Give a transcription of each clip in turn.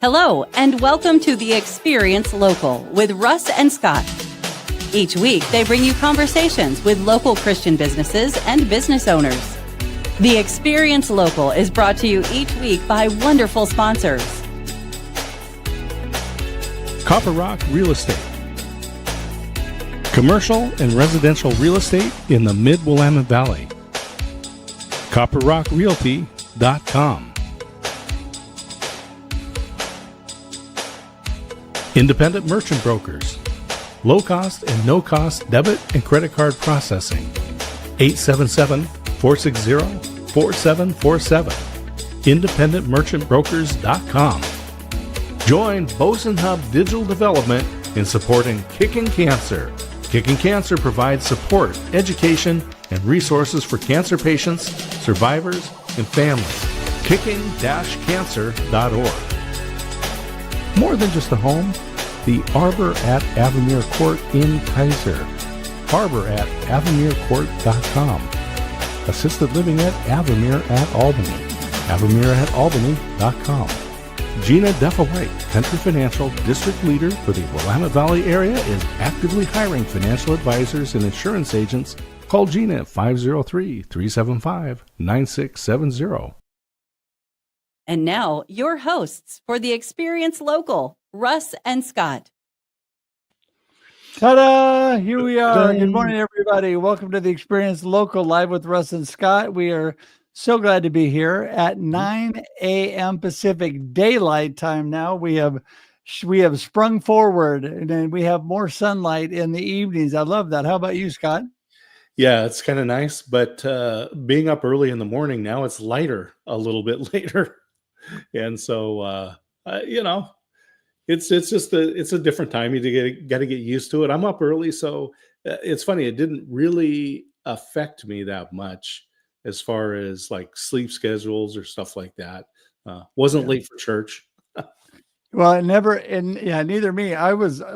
Hello, and welcome to The Experience Local with Russ and Scott. Each week, they bring you conversations with local Christian businesses and business owners. The Experience Local is brought to you each week by wonderful sponsors. Copper Rock Real Estate. Commercial and residential real estate in the Mid-Willamette Valley. CopperRockRealty.com. Independent Merchant Brokers. Low-cost and no-cost debit and credit card processing. 877-460-4747. IndependentMerchantBrokers.com. Join Boson Hub Digital Development in supporting Kicking Cancer. Kicking Cancer provides support, education, and resources for cancer patients, survivors, and families. Kicking-cancer.org. More than just a home, the Arbor at Avamere Court in Kaiser. Arbor at AvamereCourt.com. Assisted living at Avamere at Albany. Avamere at Albany.com. Gina Deffa-White, Country Financial District Leader for the Willamette Valley area, is actively hiring financial advisors and insurance agents. Call Gina at 503-375-9670. And now, your hosts for The Experience Local, Russ and Scott. Ta-da! Here we are. Good morning, everybody. Welcome to The Experience Local, live with Russ and Scott. We are so glad to be here at 9 a.m. Pacific Daylight Time now. We have sprung forward, and then we have more sunlight in the evenings. I love that. How about you, Scott? Yeah, it's kind of nice, but being up early in the morning, now it's lighter a little bit later. And so, it's just it's a different time. You got to get used to it. I'm up early, so it's funny. It didn't really affect me that much as far as like sleep schedules or stuff like that. Wasn't late for church. Well, neither me.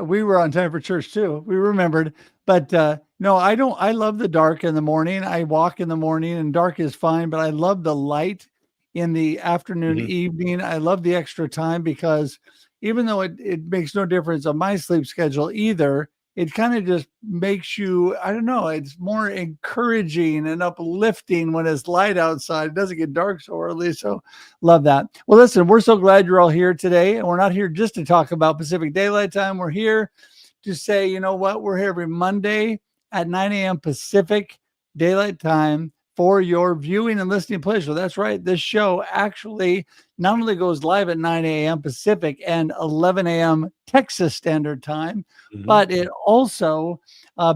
We were on time for church too. We remembered, but no, I don't. I love the dark in the morning. I walk in the morning and dark is fine, but I love the light in the afternoon, evening. I love the extra time because even though it makes no difference on my sleep schedule either, it kind of just makes you, I don't know, it's more encouraging and uplifting when it's light outside. It doesn't get dark so early. So love that. Well, listen, we're so glad you're all here today. And we're not here just to talk about Pacific Daylight Time. We're here to say, you know what? We're here every Monday at 9 a.m. Pacific Daylight Time for your viewing and listening pleasure. That's right. This show actually not only goes live at 9 a.m. Pacific and 11 a.m. Texas Standard Time, but it also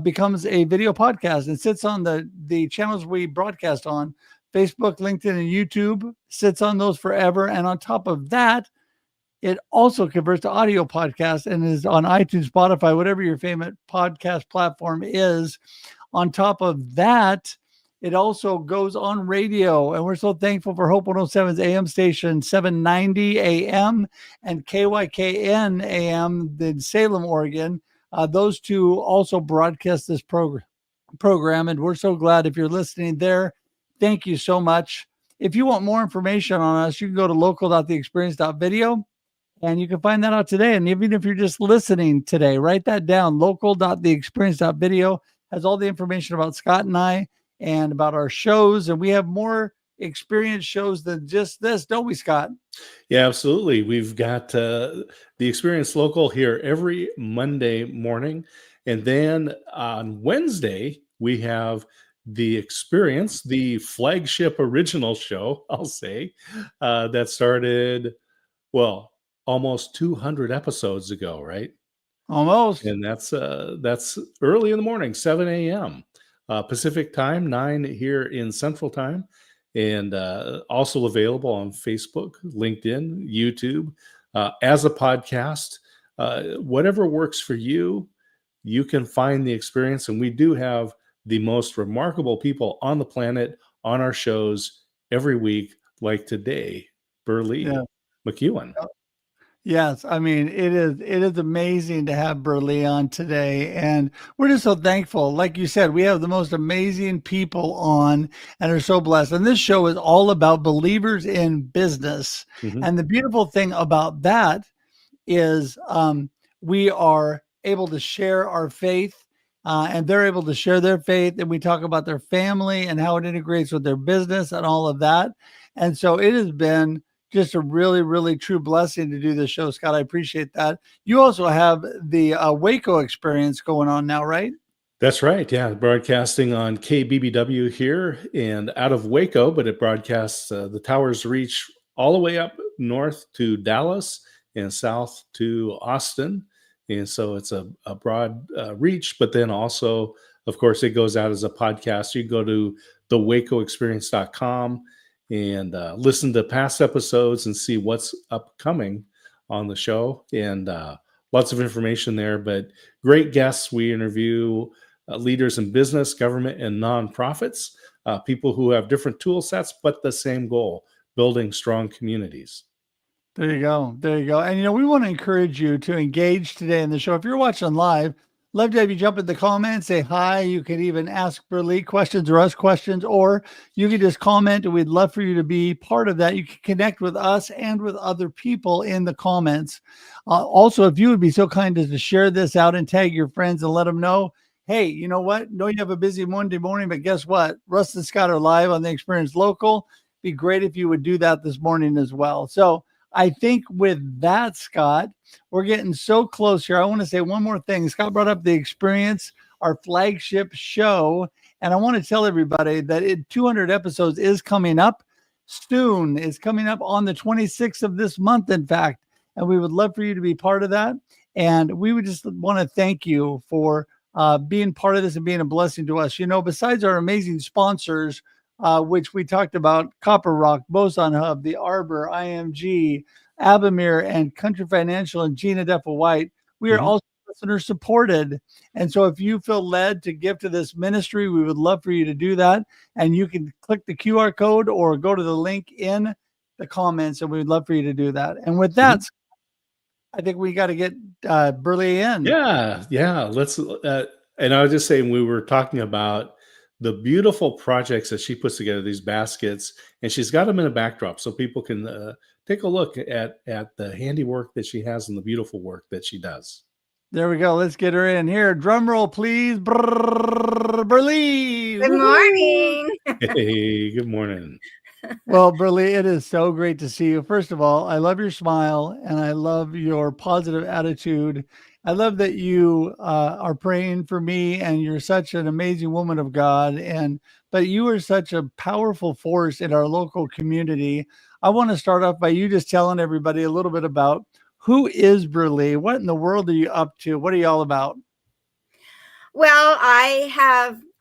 becomes a video podcast and sits on the channels we broadcast on, Facebook, LinkedIn, and YouTube, sits on those forever. And on top of that, it also converts to audio podcast and is on iTunes, Spotify, whatever your favorite podcast platform is. On top of that, it also goes on radio, and we're so thankful for Hope 107's AM station, 790 AM, and KYKN AM in Salem, Oregon. Those two also broadcast this program, and we're so glad if you're listening there. Thank you so much. If you want more information on us, you can go to local.theexperience.video, and you can find that out today. And even if you're just listening today, write that down. Local.theexperience.video has all the information about Scott and I, and about our shows. And we have more experience shows than just this, don't we, Scott? Yeah, absolutely. We've got the Experience Local here every Monday morning. And then on Wednesday, we have the Experience, the flagship original show, I'll say, that started, almost 200 episodes ago, right? Almost. And that's early in the morning, 7 a.m. Pacific time, 9 here in Central Time, and also available on Facebook, LinkedIn, YouTube, as a podcast. Whatever works for you, you can find the Experience. And we do have the most remarkable people on the planet on our shows every week, like today, Berlee McEwen. Yes, I mean it is amazing to have Berlee on today, and we're just so thankful. Like you said, we have the most amazing people on, and are so blessed. And this show is all about believers in business. Hmm. And the beautiful thing about that is we are able to share our faith, and they're able to share their faith, and we talk about their family and how it integrates with their business and all of that. And so it has been just a really, really true blessing to do this show, Scott. I appreciate that. You also have the Waco experience going on now, right? That's right. Yeah. Broadcasting on KBBW here and out of Waco, but it broadcasts the towers reach all the way up north to Dallas and south to Austin. And so it's a broad reach, but then also, of course, it goes out as a podcast. You can go to thewacoexperience.com and listen to past episodes and see what's upcoming on the show. And lots of information there, but great guests. We interview leaders in business, government, and nonprofits, people who have different tool sets, but the same goal, building strong communities. There you go. There you go. And, we want to encourage you to engage today in the show. If you're watching live, love to have you jump in the comments, say hi. You can even ask Berlee questions or us questions, or you can just comment, and we'd love for you to be part of that. You can connect with us and with other people in the comments. Also, if you would be so kind as to share this out and tag your friends and let them know, hey, you know what? Know you have a busy Monday morning, but guess what? Russ and Scott are live on the Experience Local. Be great if you would do that this morning as well. So I think with that, Scott, we're getting so close here. I want to say one more thing. Scott brought up the Experience, our flagship show. And I want to tell everybody that 200 episodes is coming up soon. It's coming up on the 26th of this month, in fact. And we would love for you to be part of that. And we would just want to thank you for being part of this and being a blessing to us. Besides our amazing sponsors, which we talked about, Copper Rock, Boson Hub, the Arbor, IMG, Abamir, and Country Financial, and Gina Deffa White. We are also listener supported. And so if you feel led to give to this ministry, we would love for you to do that. And you can click the QR code or go to the link in the comments, and we'd love for you to do that. And with that, I think we got to get Berlee in. Yeah. Let's. And I was just saying, we were talking about the beautiful projects that she puts together, these baskets, and she's got them in a backdrop so people can take a look at the handiwork that she has and the beautiful work that she does. There we go. Let's get her in here. Drum roll, please. Berlee. Good morning. Hey, good morning. Well, Berlee, it is so great to see you. First of all, I love your smile and I love your positive attitude. I love that you are praying for me, and you're such an amazing woman of God. But you are such a powerful force in our local community. I want to start off by you just telling everybody a little bit about who is Berlee. What in the world are you up to? What are you all about? Well, I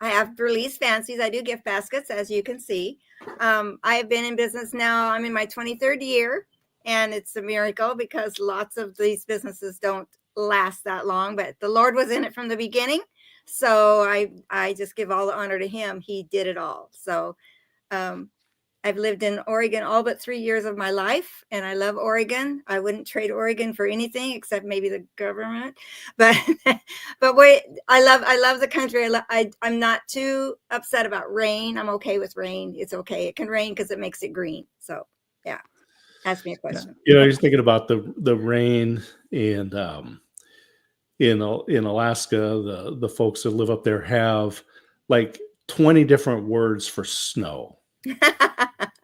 have Berlee's Fancies. I do gift baskets, as you can see. I have been in business now. I'm in my 23rd year, and it's a miracle because lots of these businesses don't last that long, but the Lord was in it from the beginning. So I just give all the honor to him. He did it all. So I've lived in Oregon all but 3 years of my life, and I love Oregon. I wouldn't trade Oregon for anything except maybe the government. But I love the country. I'm not too upset about rain. I'm okay with rain. It's okay. It can rain because it makes it green. So yeah, ask me a question. You're thinking about the rain, and in Alaska, the folks that live up there have like 20 different words for snow.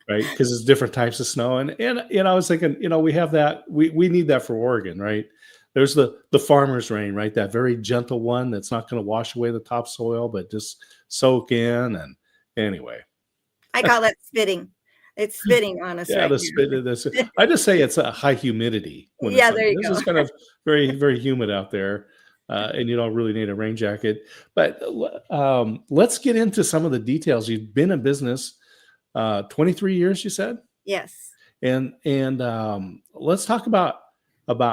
Right, because it's different types of snow, and I was thinking, we have that, we need that for Oregon, right? There's the farmer's rain, right? That very gentle one that's not going to wash away the topsoil, but just soak in. And anyway, I call that spitting. It's spitting on us. Yeah, right I just say it's a high humidity. Yeah, there you go. This is kind of very, very humid out there, and you don't really need a rain jacket. But let's get into some of the details. You've been in business 23 years, you said? Yes. And let's talk about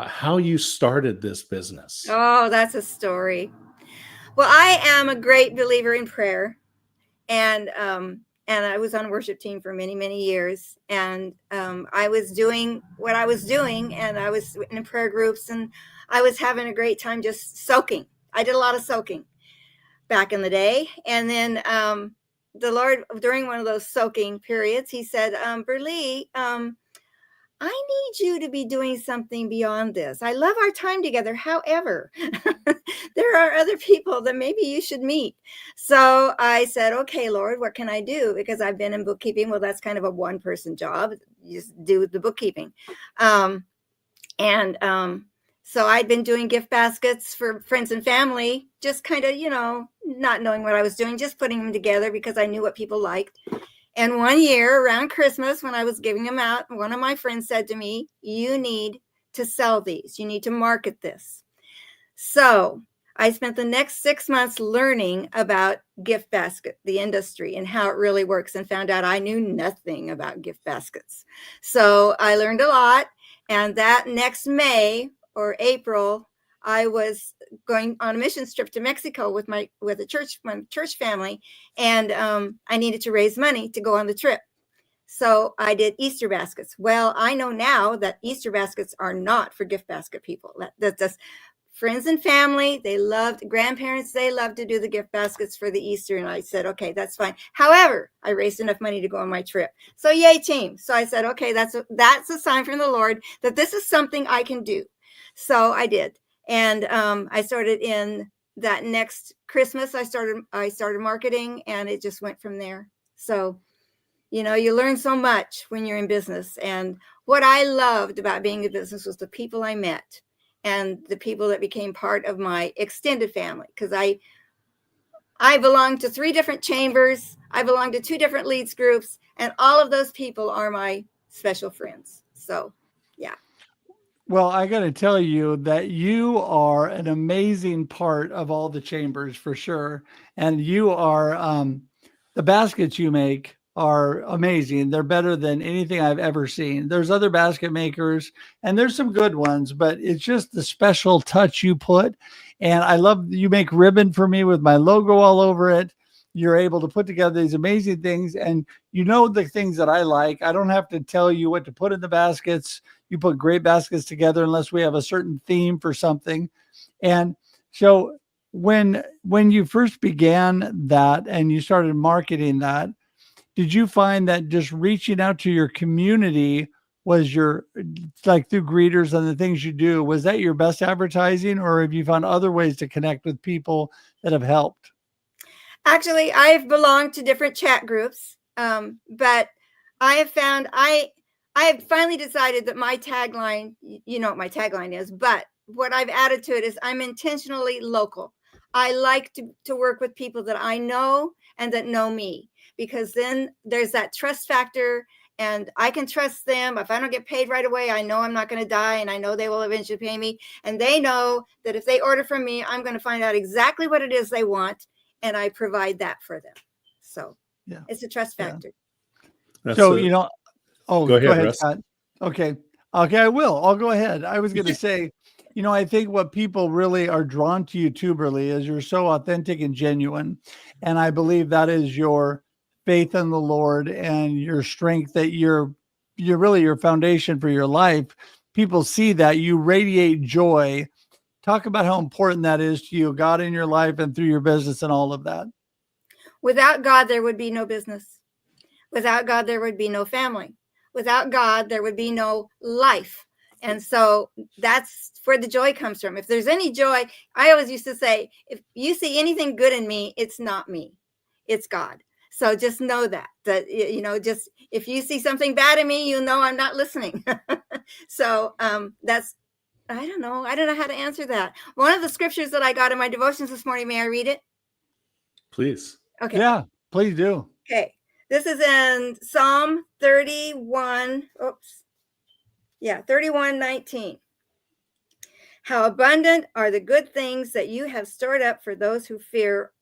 how you started this business. Oh, that's a story. Well, I am a great believer in prayer. And and I was on worship team for many, many years. And I was doing what I was doing, and I was in prayer groups, and I was having a great time just soaking. I did a lot of soaking back in the day. And then the Lord, during one of those soaking periods, he said, Berlee, I need you to be doing something beyond this. I love our time together. However, there are other people that maybe you should meet. So I said, okay, Lord, what can I do? Because I've been in bookkeeping. Well, that's kind of a one-person job. You just do the bookkeeping. So I'd been doing gift baskets for friends and family, just kind of, not knowing what I was doing, just putting them together because I knew what people liked. And one year around Christmas, when I was giving them out, one of my friends said to me, you need to sell these. You need to market this. So I spent the next 6 months learning about gift basket, the industry, and how it really works, and found out I knew nothing about gift baskets. So I learned a lot. And that next May or April, I was going on a missions trip to Mexico with my church family, and I needed to raise money to go on the trip. So I did Easter baskets. Well, I know now that Easter baskets are not for gift basket people. That's just friends and family. Grandparents, they love to do the gift baskets for the Easter. And I said, okay, that's fine. However, I raised enough money to go on my trip. So yay, team. So I said, okay, that's a sign from the Lord that this is something I can do. So I did. And I started in that next Christmas. I started marketing, and it just went from there. So, you learn so much when you're in business. And what I loved about being in business was the people I met and the people that became part of my extended family. Because I belong to 3 different chambers. I belong to 2 different leads groups, and all of those people are my special friends. So, yeah. Well, I got to tell you that you are an amazing part of all the chambers for sure. And you are, the baskets you make are amazing. They're better than anything I've ever seen. There's other basket makers, and there's some good ones, but it's just the special touch you put. And I love you make ribbon for me with my logo all over it. You're able to put together these amazing things, and the things that I like. I don't have to tell you what to put in the baskets. You put great baskets together unless we have a certain theme for something. And so when you first began that and you started marketing that, did you find that just reaching out to your community was like through greeters and the things you do, was that your best advertising, or have you found other ways to connect with people that have helped? Actually, I've belonged to different chat groups, but I have found I have finally decided that my tagline, you know what my tagline is, but what I've added to it is I'm intentionally local. I like to work with people that I know and that know me, because then there's that trust factor, and I can trust them. If I don't get paid right away, I know I'm not going to die, and I know they will eventually pay me. And they know that if they order from me, I'm going to find out exactly what it is they want, and I provide that for them. So yeah, it's a trust factor. So, go ahead, Russ. Scott. Okay, I will. I'll go ahead. I was going to say, I think what people really are drawn to you too, Berlee, is you're so authentic and genuine. And I believe that is your faith in the Lord and your strength, that you're really your foundation for your life. People see that you radiate joy. Talk about how important that is to you, God in your life and through your business and all of that. Without God, there would be no business. Without God, there would be no family. Without God, there would be no life. And so that's where the joy comes from. If there's any joy, I always used to say, if you see anything good in me, it's not me, it's God. So just know that just if you see something bad in me, I'm not listening. So that's, I don't know how to answer that. One of the scriptures that I got in my devotions this morning, may I read it? Please. Okay. Yeah, please do. Okay. This is in Psalm 31. 31:19. How abundant are the good things that you have stored up for those who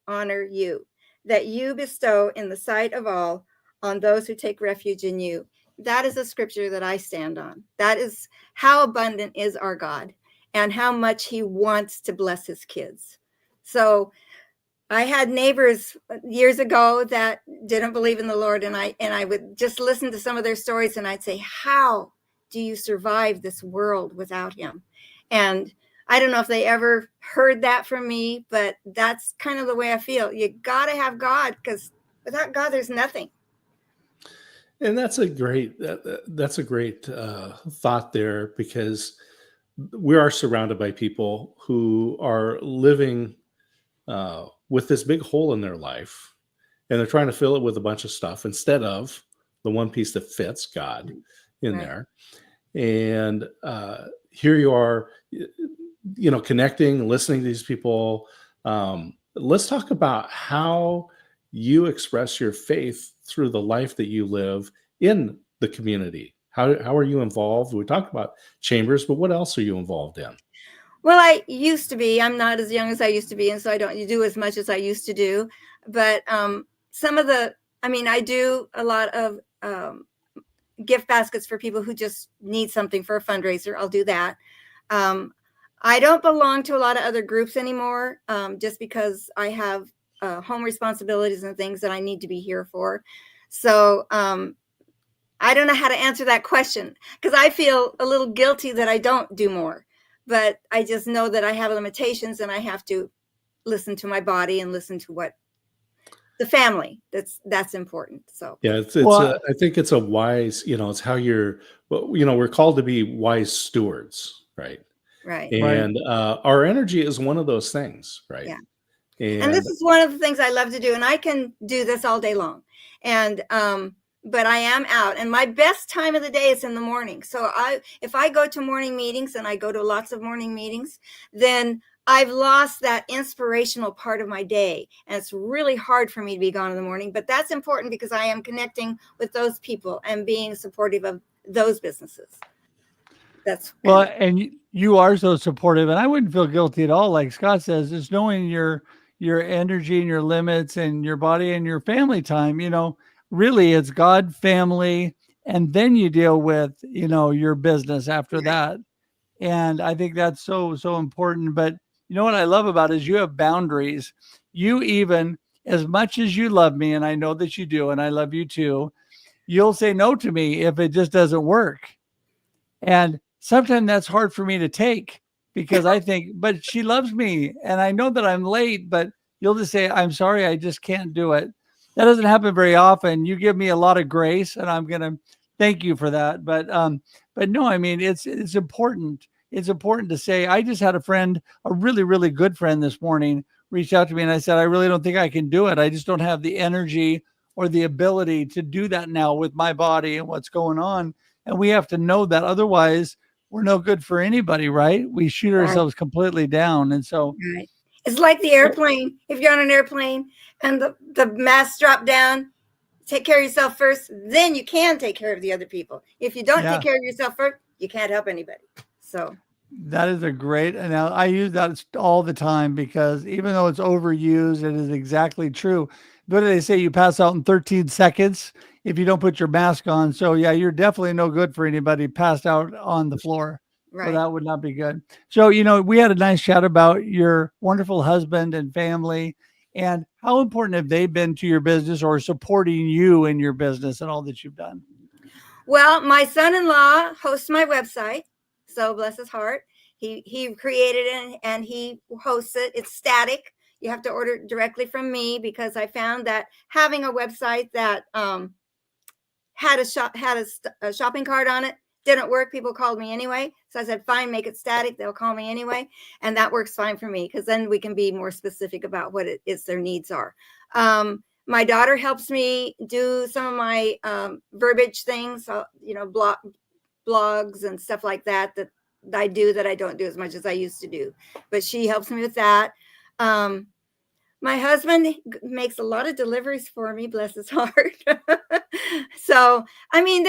honor you, that you bestow in the sight of all on those who take refuge in you. That is a scripture that I stand on. That is how abundant is our God and how much he wants to bless his kids. So I had neighbors years ago that didn't believe in the Lord, and I would just listen to some of their stories, and I'd say, how do you survive this world without him? And I don't know if they ever heard that from me, but that's kind of the way I feel. You got to have God, because without God, there's nothing. And that's a great thought there, because we are surrounded by people who are living with this big hole in their life, and they're trying to fill it with a bunch of stuff instead of the one piece that fits, God, in Right. there. And here you are, connecting, listening to these people. Let's talk about how you express your faith through the life that you live in the community. How are you involved? We talked about chambers, but what else are you involved in? Well, I used to be. I'm not as young as I used to be, and so I don't do as much as I used to do. But I do a lot of gift baskets for people who just need something for a fundraiser. I'll do that. I don't belong to a lot of other groups anymore, just because I have home responsibilities and things that I need to be here for. So I don't know how to answer that question, because I feel a little guilty that I don't do more. But I just know that I have limitations, and I have to listen to my body and listen to what the family. That's important. So Yeah, it's Well, I think it's a wise, it's how we're called to be wise stewards, right? right. right. And our energy is one of those things, right? Yeah. And And this is one of the things I love to do, and I can do this all day long. And but I am out, and my best time of the day is in the morning. So if I go to morning meetings, and I go to lots of morning meetings, then I've lost that inspirational part of my day, and it's really hard for me to be gone in the morning. But that's important, because I am connecting with those people and being supportive of those businesses. That's Well, and you are so supportive, and I wouldn't feel guilty at all. Like Scott says, it's knowing your energy and your limits and your body and your family time. Really, it's God, family, and then you deal with your business after right. that. And I think that's so important. But what I love about it is you have boundaries. You even, as much as you love me, and I know that you do, and I love you too, you'll say no to me if it just doesn't work. And sometimes that's hard for me to take, because I think, but she loves me and I know that I'm late, but you'll just say, I'm sorry, I just can't do it. That doesn't happen very often. You give me a lot of grace, and I'm going to thank you for that. But no, I mean, it's important. It's important to say, I just had a friend, a really, really good friend this morning, reach out to me, and I said, I really don't think I can do it. I just don't have the energy or the ability to do that now with my body and what's going on. And we have to know that, otherwise we're no good for anybody, right? We shoot Right. ourselves completely down. And so Right. It's like the airplane. If you're on an airplane and the masts drop down, take care of yourself first, then you can take care of the other people. If you don't Yeah. take care of yourself first, you can't help anybody. So that is a great, and I use that all the time, because even though it's overused, it is exactly true. What do they say? You pass out in 13 seconds if you don't put your mask on. So yeah, you're definitely no good for anybody passed out on the floor. So right. that would not be good. So, we had a nice chat about your wonderful husband and family, and how important have they been to your business, or supporting you in your business and all that you've done? Well, my son-in-law hosts my website. So bless his heart. He created it, and he hosts it. It's static. You have to order it directly from me, because I found that having a website that had a shopping cart on it didn't work. People called me anyway. So I said, fine, make it static. They'll call me anyway. And that works fine for me, because then we can be more specific about what it is their needs are. My daughter helps me do some of my verbiage things, blogs and stuff like that I do, that I don't do as much as I used to do. But she helps me with that. My husband makes a lot of deliveries for me, bless his heart. So, I mean,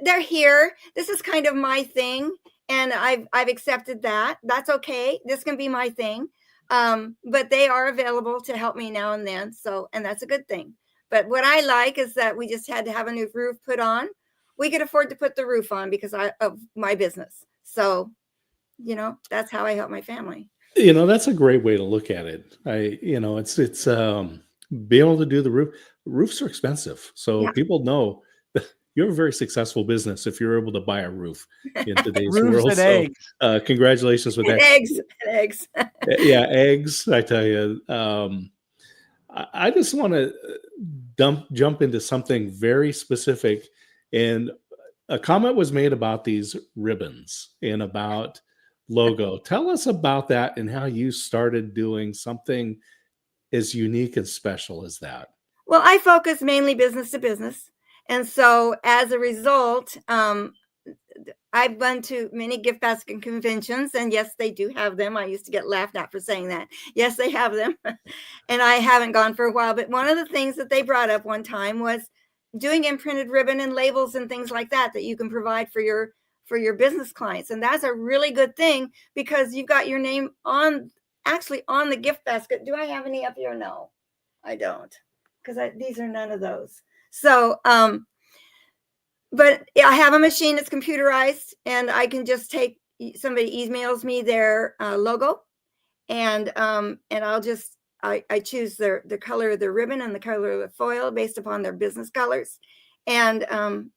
they're here. This is kind of my thing, and I've accepted that. That's okay. This can be my thing. But they are available to help me now and then. So, and that's a good thing. But what I like is that we just had to have a new roof put on. We could afford to put the roof on because of my business. So, that's how I help my family. That's a great way to look at it. It's being able to do the roof. Roofs are expensive, so Yeah. people know you have a very successful business if you're able to buy a roof in today's Roofs world. and So, eggs. congratulations with And that. eggs, and eggs. Yeah, eggs. I tell you, I just want to jump into something very specific, and a comment was made about these ribbons and about logo. Tell us about that and how you started doing something as unique and special as that. Well, I focus mainly business to business. And so as a result, I've been to many gift basket conventions, and yes, they do have them. I used to get laughed at for saying that. Yes, they have them. And I haven't gone for a while. But one of the things that they brought up one time was doing imprinted ribbon and labels and things like that that you can provide for your business clients. And that's a really good thing because you've got your name on actually on the gift basket. Do I have any up here? No, I don't, because these are none of those. So but I have a machine that's computerized, and I can just take, somebody emails me their logo, and I'll just I choose the color of the ribbon and the color of the foil based upon their business colors, and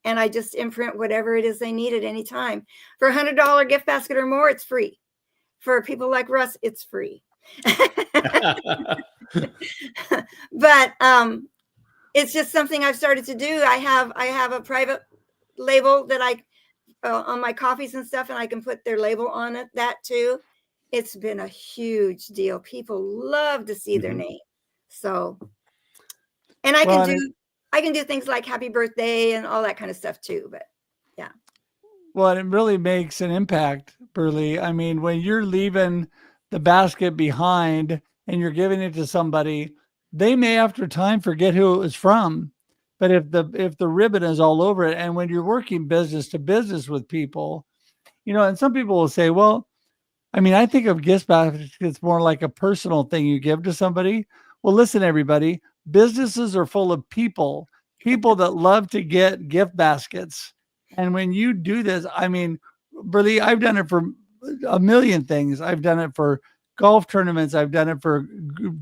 I just imprint whatever it is they need at any time. For $100 gift basket or more, it's free. For people like Russ, it's free. But it's just something I've started to do. I have a private label that I on my coffees and stuff, and I can put their label on it. That too, it's been a huge deal. People love to see their Mhm. name. So, and I Well, can and do I can do things like happy birthday and all that kind of stuff too. But yeah, Well, it really makes an impact, Berlee. I mean, when you're leaving the basket behind and you're giving it to somebody, they may after time forget who it was from. But if the ribbon is all over it, and when you're working business to business with people, and some people will say, well, I mean, I think of gift baskets more like a personal thing you give to somebody. Well, listen, everybody, businesses are full of people that love to get gift baskets. And when you do this, I mean, Berlie, I've done it for a million things. I've done it for golf tournaments. I've done it for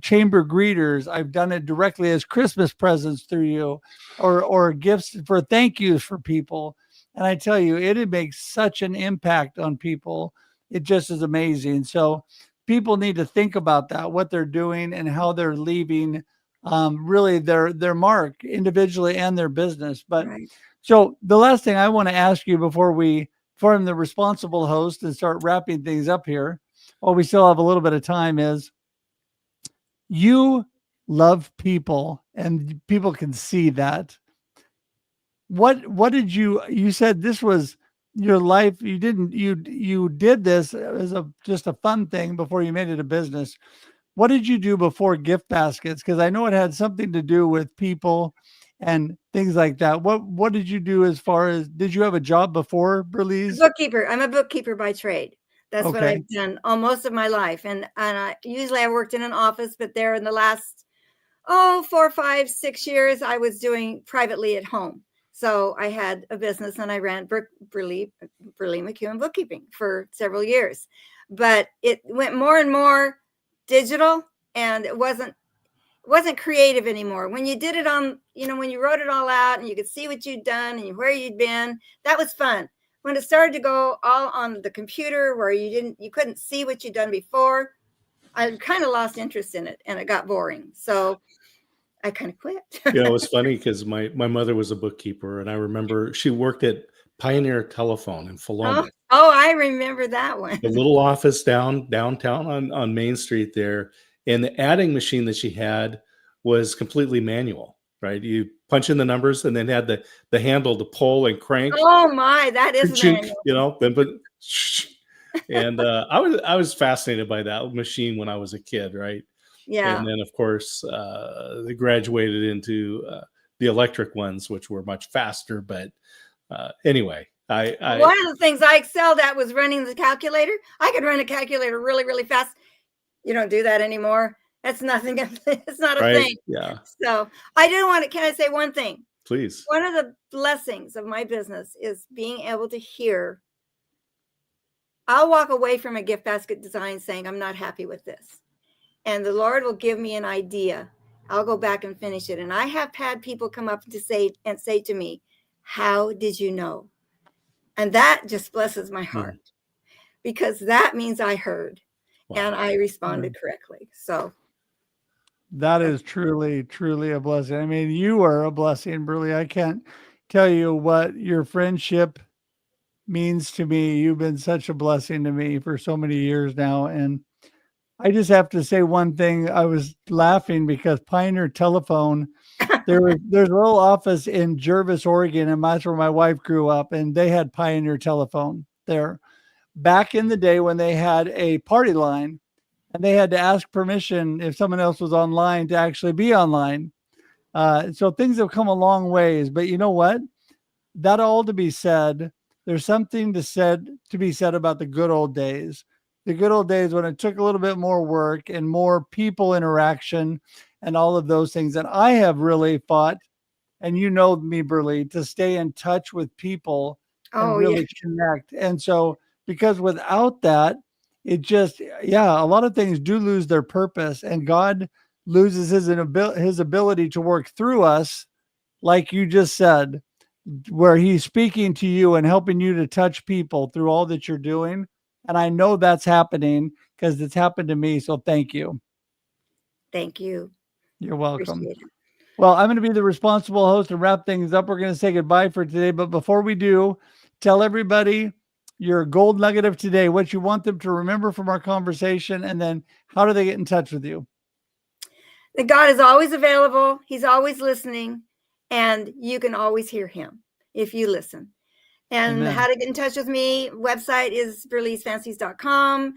chamber greeters. I've done it directly as Christmas presents through you, or gifts for thank yous for people. And I tell you, it makes such an impact on people. It just is amazing. So people need to think about that, what they're doing and how they're leaving really their mark individually and their business. But right. so the last thing I want to ask you before we form the responsible host and start wrapping things up here, while we still have a little bit of time, is you love people and people can see that. What did you said this was your life. You did this as just a fun thing before you made it a business. What did you do before gift baskets? Because I know it had something to do with people and things like that. What did you do as far as, did you have a job before A Berlise? bookkeeper. I'm a bookkeeper by trade. That's what Okay. I've done all most of my life, and usually I worked in an office, but there in the last 4, 5, 6 years, I was doing privately at home. So I had a business and I ran Berlee McEwen bookkeeping for several years. But it went more and more digital, and it wasn't creative anymore. When you did it on, when you wrote it all out and you could see what you'd done and where you'd been, that was fun. When it started to go all on the computer where you couldn't see what you'd done before, I kind of lost interest in it and it got boring. So I kind of quit. It was funny because my mother was a bookkeeper, and I remember she worked at Pioneer Telephone in Oh, Philomath, I remember that one. the little office downtown on Main Street there. And the adding machine that she had was completely manual, right? You punch in the numbers and then had the handle to pull and crank, Oh my, that is chink, manual. then put and I was fascinated by that machine when I was a kid, right? Yeah. And then of course they graduated into the electric ones, which were much faster. But anyway, I One of the things I excelled at was running the calculator. I could run a calculator really, really fast. You don't do that anymore. That's nothing. It's not a right, thing. yeah, So I didn't want to, can I say one thing? please. One of the blessings of my business is being able to hear. I'll walk away from a gift basket design saying, I'm not happy with this. And the Lord will give me an idea. I'll go back and finish it. And I have had people come up to say to me, how did you know? And that just blesses my heart because that means I heard and I responded correctly. So that is truly, truly a blessing. I mean, you are a blessing, Berlee. I can't tell you what your friendship means to me. You've been such a blessing to me for so many years now. And I just have to say one thing. I was laughing because Pioneer Telephone, there's a little office in Jervis, Oregon, and that's where my wife grew up, and they had Pioneer Telephone there back in the day when they had a party line. And they had to ask permission if someone else was online to actually be online. So things have come a long ways. But you know what? That all to be said, there's something to be said about the good old days. The good old days when it took a little bit more work and more people interaction and all of those things. And I have really fought, and you know me, Berlee, to stay in touch with people and really connect. And so because without that, it just, a lot of things do lose their purpose, and God loses his ability to work through us, like you just said, where he's speaking to you and helping you to touch people through all that you're doing. And I know that's happening because it's happened to me. So thank you. Thank you. You're welcome. Well, I'm going to be the responsible host and wrap things up. We're going to say goodbye for today. But before we do, tell everybody your gold nugget of today, what you want them to remember from our conversation, and then how do they get in touch with you? That God is always available. He's always listening, and you can always hear him if you listen. And how to get in touch with me, website is berleesfancies.com.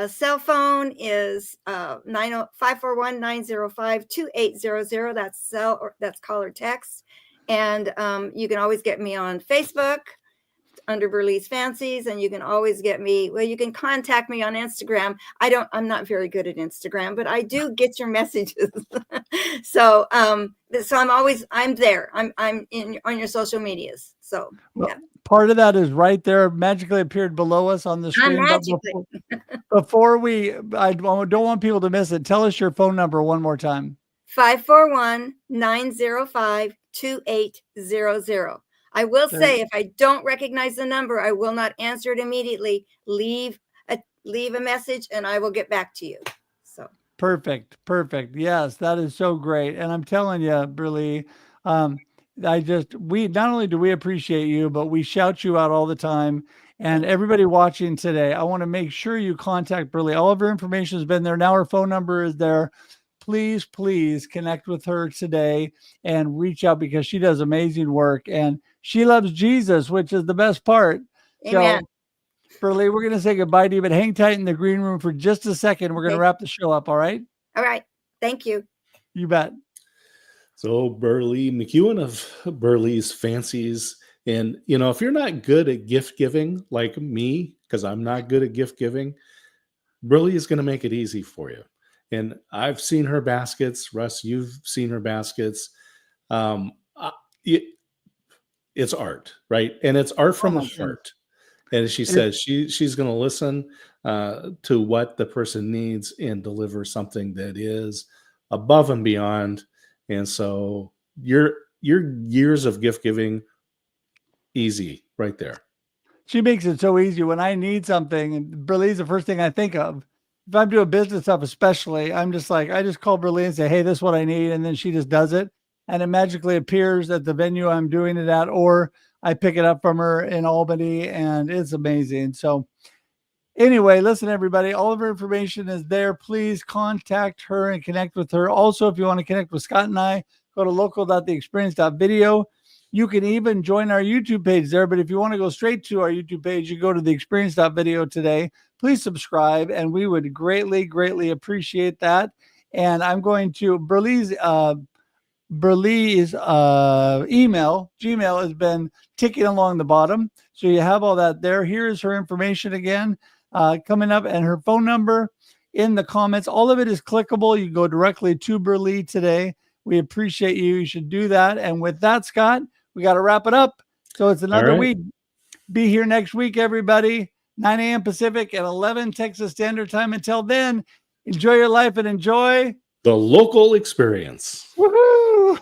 Cell phone is 541-905-2800. That's cell, or that's call or text. And you can always get me on Facebook under Berlee's Fancies, and you can always get me. Well, you can contact me on Instagram. I'm not very good at Instagram, but I do get your messages. So I'm there. I'm on your social medias. So part of that is right there, magically appeared below us on the screen. Before I don't want people to miss it. Tell us your phone number one more time. 541-905-2800. I will say, if I don't recognize the number, I will not answer it immediately. Leave a message and I will get back to you. So perfect. Yes, that is so great. And I'm telling you, Berlee, we not only do we appreciate you, but we shout you out all the time. And everybody watching today, I want to make sure you contact Berlee. All of her information has been there. Now her phone number is there. Please connect with her today and reach out, because she does amazing work and she loves Jesus, which is the best part. Amen. So, Berlee, we're going to say goodbye to you, but hang tight in the green room for just a second. We're going to wrap the show up. All right. All right. Thank you. You bet. So Berlee McEwen of Berlee's Fancies. And, if you're not good at gift giving like me, because I'm not good at gift giving, Berlee is going to make it easy for you. And I've seen her baskets. Russ, you've seen her baskets. It's art, right? And it's art from the heart. And she says she's going to listen to what the person needs and deliver something that is above and beyond. And so your years of gift giving, easy right there. She makes it so easy. When I need something, and Berlee's the first thing I think of. If I'm doing business stuff, especially, I just call Berlee and say, hey, this is what I need. And then she just does it. And it magically appears at the venue I'm doing it at, or I pick it up from her in Albany, and it's amazing. So anyway, listen, everybody, all of her information is there. Please contact her and connect with her. Also, if you want to connect with Scott and I, go to local.theexperience.video. You can even join our YouTube page there. But if you want to go straight to our YouTube page, you go to theexperience.video today. Please subscribe, and we would greatly, greatly appreciate that. And I'm going to Berlee's email, Gmail, has been ticking along the bottom. So you have all that there. Here's her information again, coming up, and her phone number in the comments. All of it is clickable. You go directly to Berlee today. We appreciate you. You should do that. And with that, Scott, we got to wrap it up. So it's another week. Be here next week, everybody. 9 a.m. Pacific and 11 Texas Standard Time. Until then, enjoy your life and enjoy the local experience. Woohoo!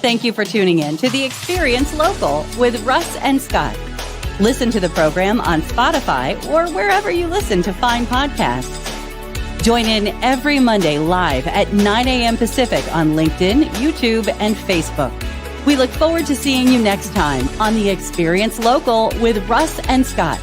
Thank you for tuning in to The Experience Local with Russ and Scott. Listen to the program on Spotify or wherever you listen to fine podcasts. Join in every Monday live at 9 a.m. Pacific on LinkedIn, YouTube, and Facebook. We look forward to seeing you next time on The Experience Local with Russ and Scott.